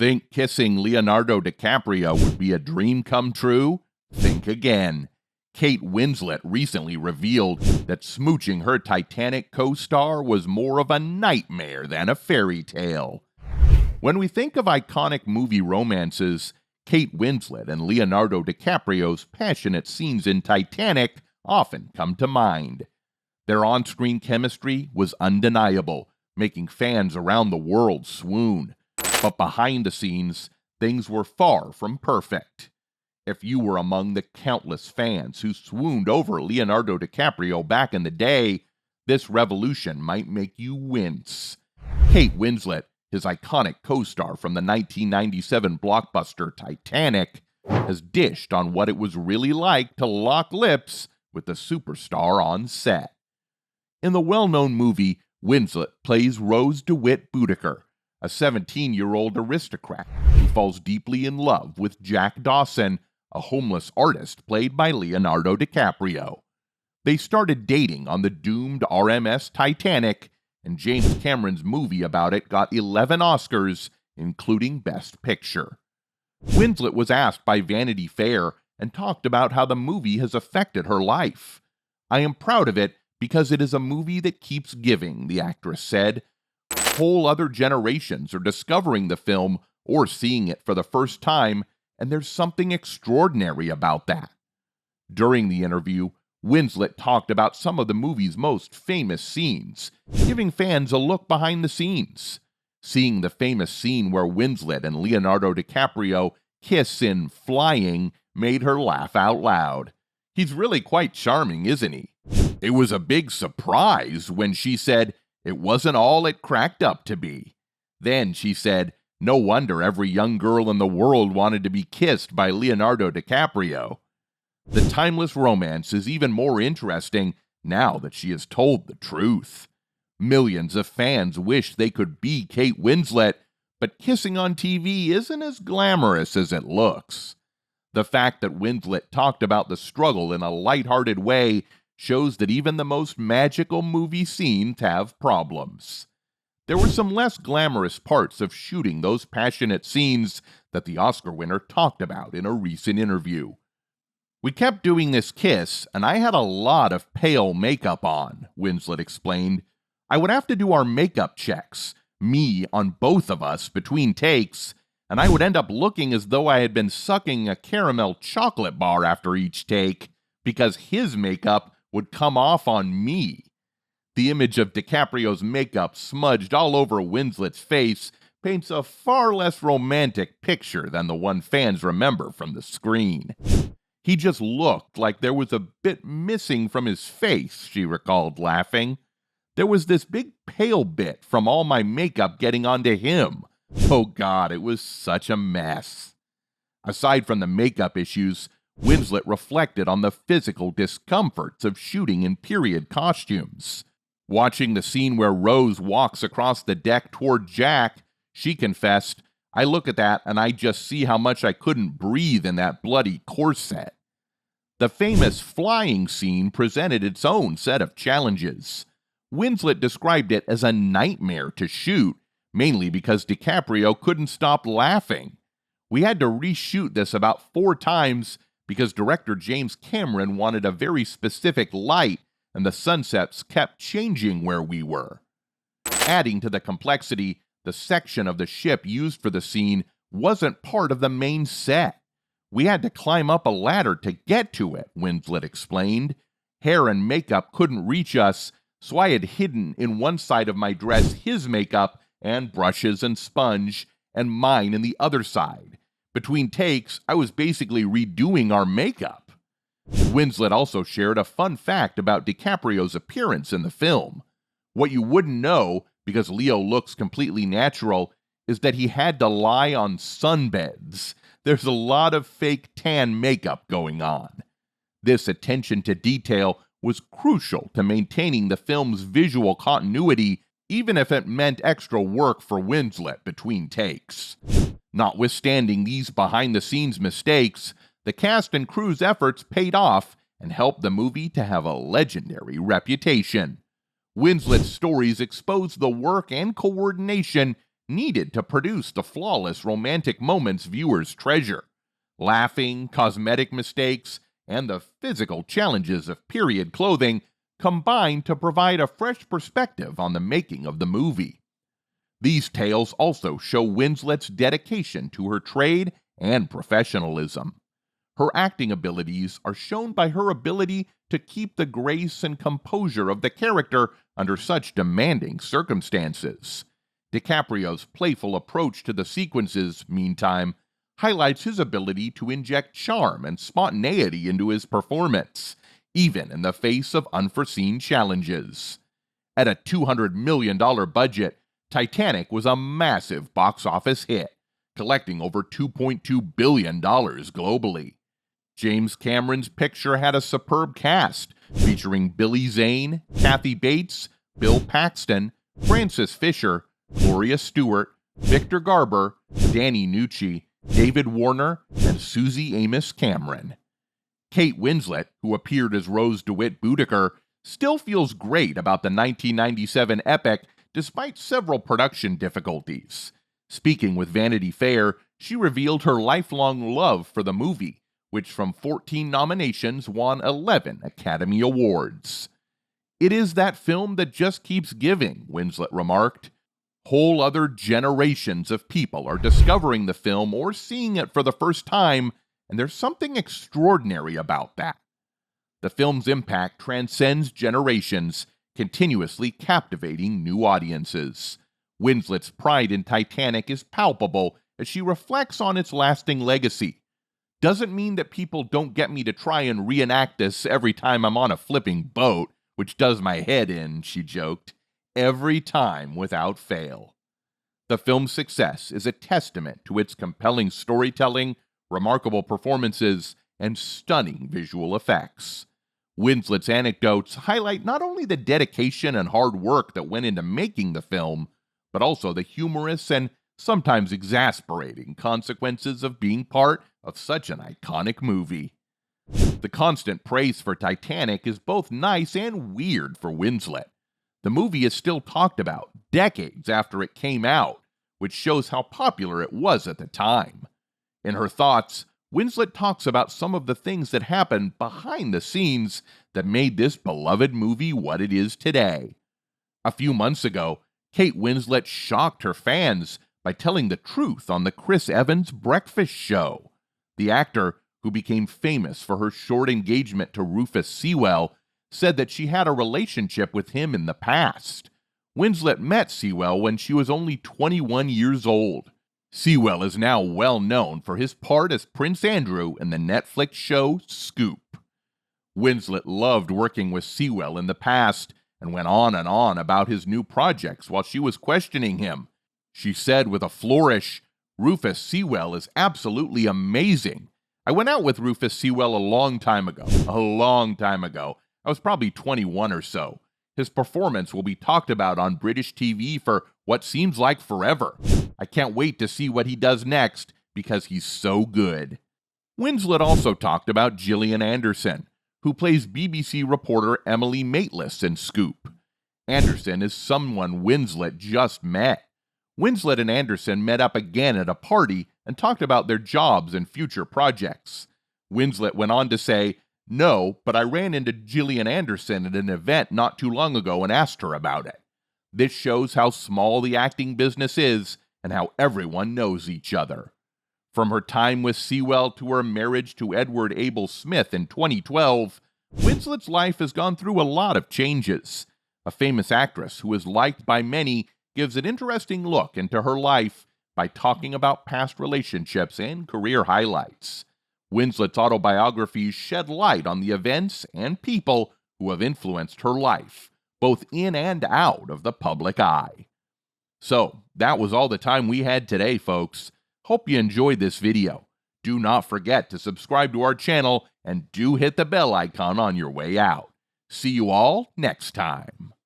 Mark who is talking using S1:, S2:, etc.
S1: Think kissing Leonardo DiCaprio would be a dream come true? Think again. Kate Winslet recently revealed that smooching her Titanic co-star was more of a nightmare than a fairy tale. When we think of iconic movie romances, Kate Winslet and Leonardo DiCaprio's passionate scenes in Titanic often come to mind. Their on-screen chemistry was undeniable, making fans around the world swoon. But behind the scenes, things were far from perfect. If you were among the countless fans who swooned over Leonardo DiCaprio back in the day, this revolution might make you wince. Kate Winslet, his iconic co-star from the 1997 blockbuster Titanic, has dished on what it was really like to lock lips with the superstar on set. In the well-known movie, Winslet plays Rose DeWitt Boudicca, a 17-year-old aristocrat who falls deeply in love with Jack Dawson, a homeless artist played by Leonardo DiCaprio. They started dating on the doomed RMS Titanic, and James Cameron's movie about it got 11 Oscars, including Best Picture. Winslet was asked by Vanity Fair and talked about how the movie has affected her life. "I am proud of it because it is a movie that keeps giving," the actress said. Whole other generations are discovering the film or seeing it for the first time, and there's something extraordinary about that. During the interview, Winslet talked about some of the movie's most famous scenes, giving fans a look behind the scenes. Seeing the famous scene where Winslet and Leonardo DiCaprio kiss in Flying made her laugh out loud. "He's really quite charming, isn't he?" It was a big surprise when she said it wasn't all it cracked up to be. Then she said, "No wonder every young girl in the world wanted to be kissed by Leonardo DiCaprio." The timeless romance is even more interesting now that she has told the truth. Millions of fans wish they could be Kate Winslet, but kissing on TV isn't as glamorous as it looks. The fact that Winslet talked about the struggle in a lighthearted way shows that even the most magical movie scenes have problems. There were some less glamorous parts of shooting those passionate scenes that the Oscar winner talked about in a recent interview. "We kept doing this kiss, and I had a lot of pale makeup on," Winslet explained. "I would have to do our makeup checks, me on both of us between takes, and I would end up looking as though I had been sucking a caramel chocolate bar after each take, because his makeup would come off on me." The image of DiCaprio's makeup smudged all over Winslet's face paints a far less romantic picture than the one fans remember from the screen. "He just looked like there was a bit missing from his face," she recalled, laughing. "There was this big pale bit from all my makeup getting onto him. Oh God, it was such a mess." Aside from the makeup issues, Winslet reflected on the physical discomforts of shooting in period costumes. Watching the scene where Rose walks across the deck toward Jack, she confessed, "I look at that and I just see how much I couldn't breathe in that bloody corset." The famous flying scene presented its own set of challenges. Winslet described it as a nightmare to shoot, mainly because DiCaprio couldn't stop laughing. "We had to reshoot this about 4 times because director James Cameron wanted a very specific light and the sunsets kept changing where we were." Adding to the complexity, the section of the ship used for the scene wasn't part of the main set. "We had to climb up a ladder to get to it," Winslet explained. "Hair and makeup couldn't reach us, so I had hidden in one side of my dress his makeup and brushes and sponge, and mine in the other side. Between takes, I was basically redoing our makeup." Winslet also shared a fun fact about DiCaprio's appearance in the film. What you wouldn't know, because Leo looks completely natural, is that he had to lie on sunbeds. There's a lot of fake tan makeup going on. This attention to detail was crucial to maintaining the film's visual continuity, even if it meant extra work for Winslet between takes. Notwithstanding these behind-the-scenes mistakes, the cast and crew's efforts paid off and helped the movie to have a legendary reputation. Winslet's stories expose the work and coordination needed to produce the flawless romantic moments viewers treasure. Laughing, cosmetic mistakes, and the physical challenges of period clothing combined to provide a fresh perspective on the making of the movie. These tales also show Winslet's dedication to her trade and professionalism. Her acting abilities are shown by her ability to keep the grace and composure of the character under such demanding circumstances. DiCaprio's playful approach to the sequences, meantime, highlights his ability to inject charm and spontaneity into his performance, even in the face of unforeseen challenges. At a $200 million budget, Titanic was a massive box office hit, collecting over $2.2 billion globally. James Cameron's picture had a superb cast, featuring Billy Zane, Kathy Bates, Bill Paxton, Frances Fisher, Gloria Stewart, Victor Garber, Danny Nucci, David Warner, and Susie Amos Cameron. Kate Winslet, who appeared as Rose DeWitt Boudicca, still feels great about the 1997 epic despite several production difficulties. Speaking with Vanity Fair, she revealed her lifelong love for the movie, which from 14 nominations won 11 Academy Awards. "It is that film that just keeps giving," Winslet remarked. "Whole other generations of people are discovering the film or seeing it for the first time, and there's something extraordinary about that. The film's impact transcends generations, continuously captivating new audiences." Winslet's pride in Titanic is palpable as she reflects on its lasting legacy. "Doesn't mean that people don't get me to try and reenact this every time I'm on a flipping boat, which does my head in," she joked. "Every time without fail." The film's success is a testament to its compelling storytelling, remarkable performances, and stunning visual effects. Winslet's anecdotes highlight not only the dedication and hard work that went into making the film, but also the humorous and sometimes exasperating consequences of being part of such an iconic movie. The constant praise for Titanic is both nice and weird for Winslet. The movie is still talked about decades after it came out, which shows how popular it was at the time. In her thoughts, Winslet talks about some of the things that happened behind the scenes that made this beloved movie what it is today. A few months ago, Kate Winslet shocked her fans by telling the truth on the Chris Evans Breakfast Show. The actor, who became famous for her short engagement to Rufus Sewell, said that she had a relationship with him in the past. Winslet met Sewell when she was only 21 years old. Sewell is now well known for his part as Prince Andrew in the Netflix show Scoop. Winslet loved working with Sewell in the past and went on and on about his new projects while she was questioning him. She said with a flourish, "Rufus Sewell is absolutely amazing. I went out with Rufus Sewell a long time ago. I was probably 21 or so. His performance will be talked about on British TV for what seems like forever. I can't wait to see what he does next because he's so good." Winslet also talked about Gillian Anderson, who plays BBC reporter Emily Maitlis in Scoop. Anderson is someone Winslet just met. Winslet and Anderson met up again at a party and talked about their jobs and future projects. Winslet went on to say, "No, but I ran into Gillian Anderson at an event not too long ago and asked her about it." This shows how small the acting business is and how everyone knows each other. From her time with Sewell to her marriage to Edward Abel Smith in 2012, Winslet's life has gone through a lot of changes. A famous actress who is liked by many gives an interesting look into her life by talking about past relationships and career highlights. Winslet's autobiographies shed light on the events and people who have influenced her life, both in and out of the public eye. So, that was all the time we had today, folks. Hope you enjoyed this video. Do not forget to subscribe to our channel and do hit the bell icon on your way out. See you all next time.